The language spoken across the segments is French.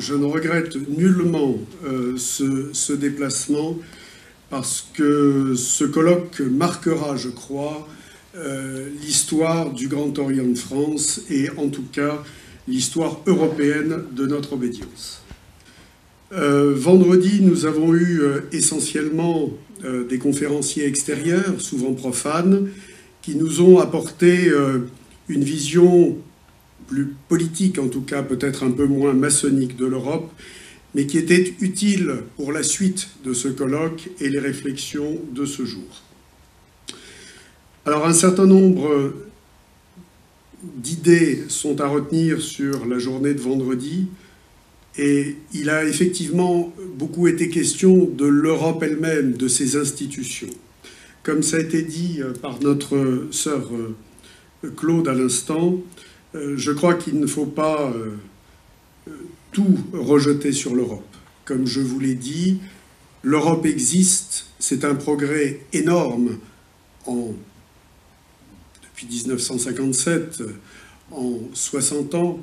je ne regrette nullement ce déplacement parce que ce colloque marquera, je crois, l'histoire du Grand Orient de France et en tout cas l'histoire européenne de notre obédience. Vendredi, nous avons eu essentiellement des conférenciers extérieurs, souvent profanes, qui nous ont apporté une vision plus politique, en tout cas peut-être un peu moins maçonnique de l'Europe, mais qui était utile pour la suite de ce colloque et les réflexions de ce jour. Alors un certain nombre d'idées sont à retenir sur la journée de vendredi, et il a effectivement beaucoup été question de l'Europe elle-même, de ses institutions. Comme ça a été dit par notre sœur Claude à l'instant, je crois qu'il ne faut pas tout rejeter sur l'Europe. Comme je vous l'ai dit, l'Europe existe, c'est un progrès énorme depuis 1957, en 60 ans.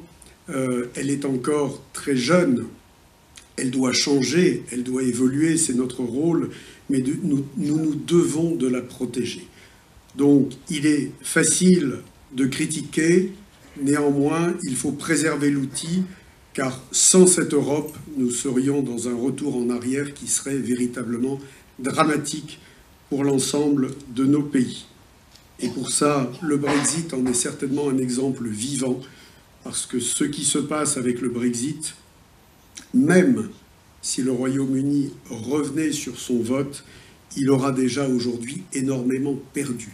Elle est encore très jeune, elle doit changer, elle doit évoluer, c'est notre rôle, mais nous devons de la protéger. Donc il est facile de critiquer, néanmoins il faut préserver l'outil, car sans cette Europe, nous serions dans un retour en arrière qui serait véritablement dramatique pour l'ensemble de nos pays. Et pour ça, le Brexit en est certainement un exemple vivant, parce que ce qui se passe avec le Brexit, même si le Royaume-Uni revenait sur son vote, il aura déjà aujourd'hui énormément perdu.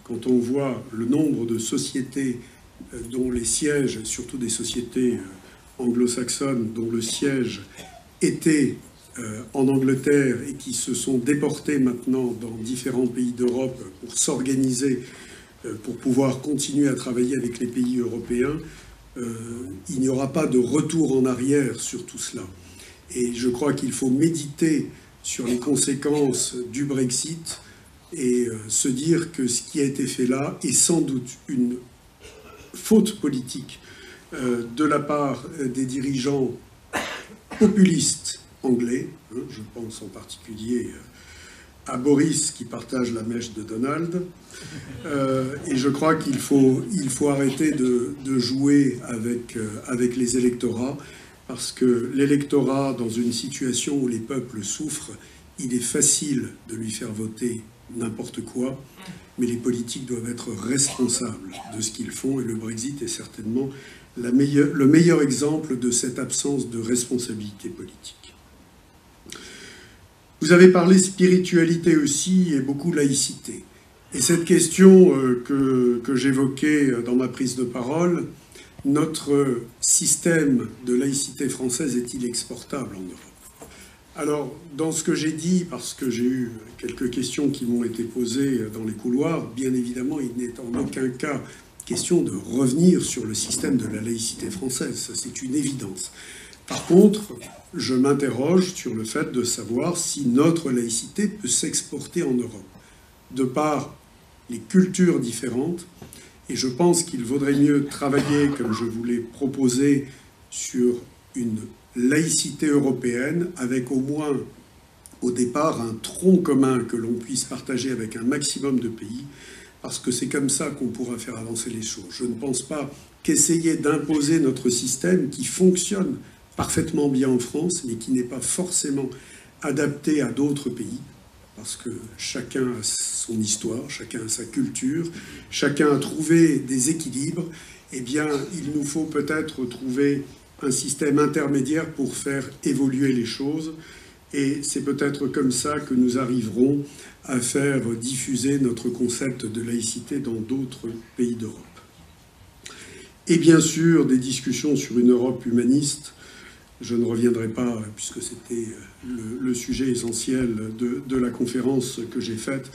Quand on voit le nombre de sociétés dont les sièges, surtout des sociétés anglo-saxonnes, dont le siège était en Angleterre et qui se sont déportés maintenant dans différents pays d'Europe pour s'organiser, pour pouvoir continuer à travailler avec les pays européens, il n'y aura pas de retour en arrière sur tout cela. Et je crois qu'il faut méditer sur les conséquences du Brexit et se dire que ce qui a été fait là est sans doute une faute politique de la part des dirigeants populistes anglais. Je pense en particulier à Boris qui partage la mèche de Donald. Et je crois qu'il faut arrêter de jouer avec les électorats, parce que l'électorat, dans une situation où les peuples souffrent, il est facile de lui faire voter n'importe quoi, mais les politiques doivent être responsables de ce qu'ils font, et le Brexit est certainement le meilleur exemple de cette absence de responsabilité politique. Vous avez parlé spiritualité aussi et beaucoup laïcité. Et cette question que j'évoquais dans ma prise de parole, notre système de laïcité française est-il exportable en Europe? Alors, dans ce que j'ai dit, parce que j'ai eu quelques questions qui m'ont été posées dans les couloirs, bien évidemment, il n'est en aucun cas question de revenir sur le système de la laïcité française. Ça, c'est une évidence. Par contre, je m'interroge sur le fait de savoir si notre laïcité peut s'exporter en Europe, de par les cultures différentes. Et je pense qu'il vaudrait mieux travailler, comme je vous l'ai proposé, sur une laïcité européenne, avec au moins, au départ, un tronc commun que l'on puisse partager avec un maximum de pays, parce que c'est comme ça qu'on pourra faire avancer les choses. Je ne pense pas qu'essayer d'imposer notre système qui fonctionne parfaitement bien en France, mais qui n'est pas forcément adapté à d'autres pays, parce que chacun a son histoire, chacun a sa culture, chacun a trouvé des équilibres. Eh bien, il nous faut peut-être trouver un système intermédiaire pour faire évoluer les choses, et c'est peut-être comme ça que nous arriverons à faire diffuser notre concept de laïcité dans d'autres pays d'Europe. Et bien sûr, des discussions sur une Europe humaniste. Je ne reviendrai pas, puisque c'était le sujet essentiel de la conférence que j'ai faite,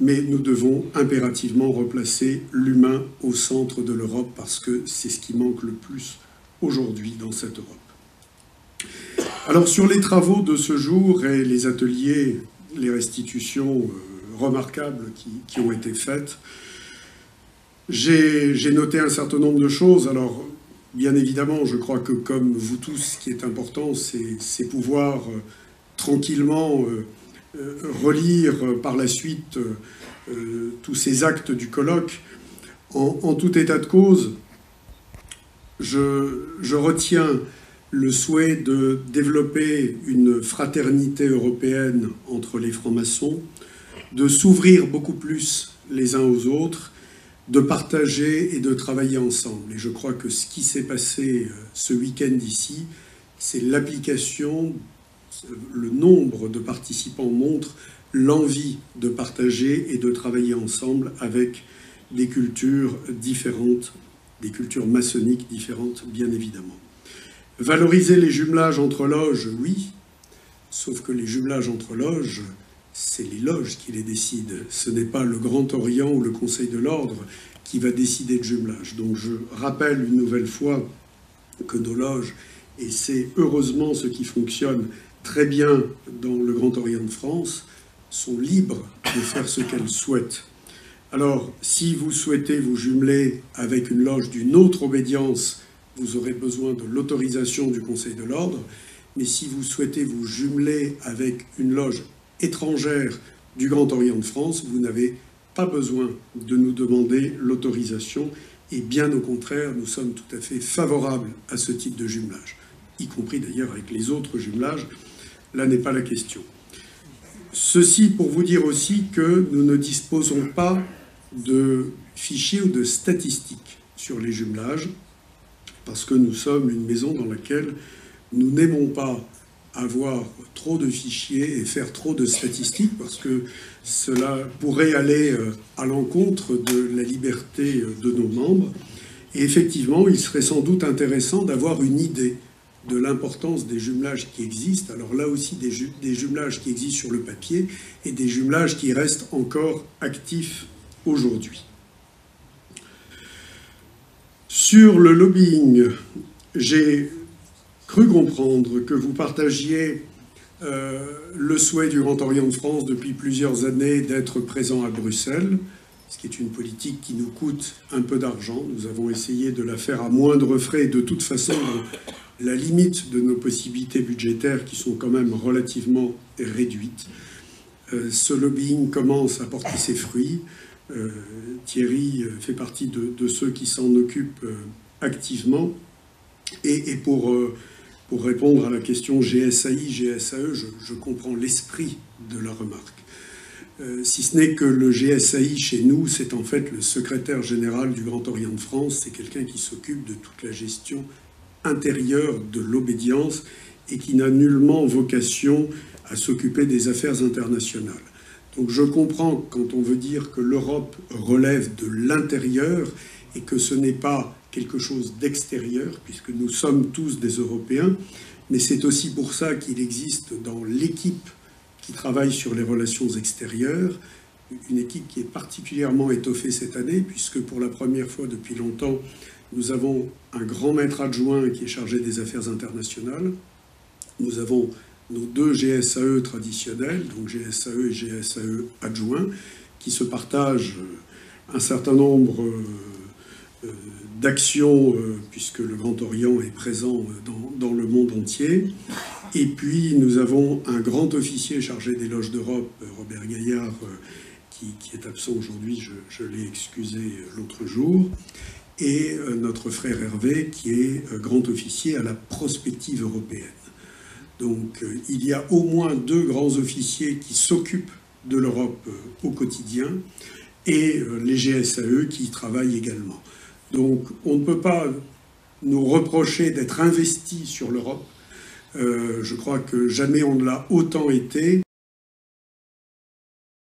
mais nous devons impérativement replacer l'humain au centre de l'Europe, parce que c'est ce qui manque le plus aujourd'hui dans cette Europe. Alors sur les travaux de ce jour et les ateliers, les restitutions remarquables qui ont été faites, j'ai noté un certain nombre de choses. Alors bien évidemment, je crois que comme vous tous, ce qui est important, c'est pouvoir tranquillement relire par la suite tous ces actes du colloque. En tout état de cause, je retiens le souhait de développer une fraternité européenne entre les francs-maçons, de s'ouvrir beaucoup plus les uns aux autres, de partager et de travailler ensemble. Et je crois que ce qui s'est passé ce week-end ici, c'est l'application, le nombre de participants montre l'envie de partager et de travailler ensemble avec des cultures différentes, des cultures maçonniques différentes, bien évidemment. Valoriser les jumelages entre loges, oui, sauf que les jumelages entre loges, c'est les loges qui les décident. Ce n'est pas le Grand Orient ou le Conseil de l'Ordre qui va décider de jumelage. Donc je rappelle une nouvelle fois que nos loges, et c'est heureusement ce qui fonctionne très bien dans le Grand Orient de France, sont libres de faire ce qu'elles souhaitent. Alors, si vous souhaitez vous jumeler avec une loge d'une autre obédience, vous aurez besoin de l'autorisation du Conseil de l'Ordre. Mais si vous souhaitez vous jumeler avec une loge étrangère du Grand Orient de France, vous n'avez pas besoin de nous demander l'autorisation. Et bien au contraire, nous sommes tout à fait favorables à ce type de jumelage, y compris d'ailleurs avec les autres jumelages. Là n'est pas la question. Ceci pour vous dire aussi que nous ne disposons pas de fichiers ou de statistiques sur les jumelages, parce que nous sommes une maison dans laquelle nous n'aimons pas avoir trop de fichiers et faire trop de statistiques, parce que cela pourrait aller à l'encontre de la liberté de nos membres. Et effectivement, il serait sans doute intéressant d'avoir une idée de l'importance des jumelages qui existent. Alors là aussi, des jumelages qui existent sur le papier et des jumelages qui restent encore actifs aujourd'hui. Sur le lobbying, j'ai cru comprendre que vous partagiez le souhait du Grand Orient de France depuis plusieurs années d'être présent à Bruxelles, ce qui est une politique qui nous coûte un peu d'argent. Nous avons essayé de la faire à moindre frais, de toute façon, la limite de nos possibilités budgétaires qui sont quand même relativement réduites. Ce lobbying commence à porter ses fruits. Thierry fait partie de ceux qui s'en occupent activement. Et pour répondre à la question GSAI, GSAE, je comprends l'esprit de la remarque. Si ce n'est que le GSAI chez nous, c'est en fait le secrétaire général du Grand Orient de France, c'est quelqu'un qui s'occupe de toute la gestion intérieure de l'obédience et qui n'a nullement vocation à s'occuper des affaires internationales. Donc je comprends quand on veut dire que l'Europe relève de l'intérieur et que ce n'est pas quelque chose d'extérieur, puisque nous sommes tous des Européens, mais c'est aussi pour ça qu'il existe dans l'équipe qui travaille sur les relations extérieures, une équipe qui est particulièrement étoffée cette année, puisque pour la première fois depuis longtemps, nous avons un grand maître adjoint qui est chargé des affaires internationales. Nous avons nos deux GSAE traditionnels, donc GSAE et GSAE adjoints, qui se partagent un certain nombre d'actions, puisque le Grand Orient est présent dans le monde entier. Et puis nous avons un grand officier chargé des loges d'Europe, Robert Gaillard, qui est absent aujourd'hui, je l'ai excusé l'autre jour, et notre frère Hervé, qui est grand officier à la prospective européenne. Donc il y a au moins 2 grands officiers qui s'occupent de l'Europe au quotidien, et les GSAE qui y travaillent également. Donc on ne peut pas nous reprocher d'être investis sur l'Europe. Je crois que jamais on ne l'a autant été.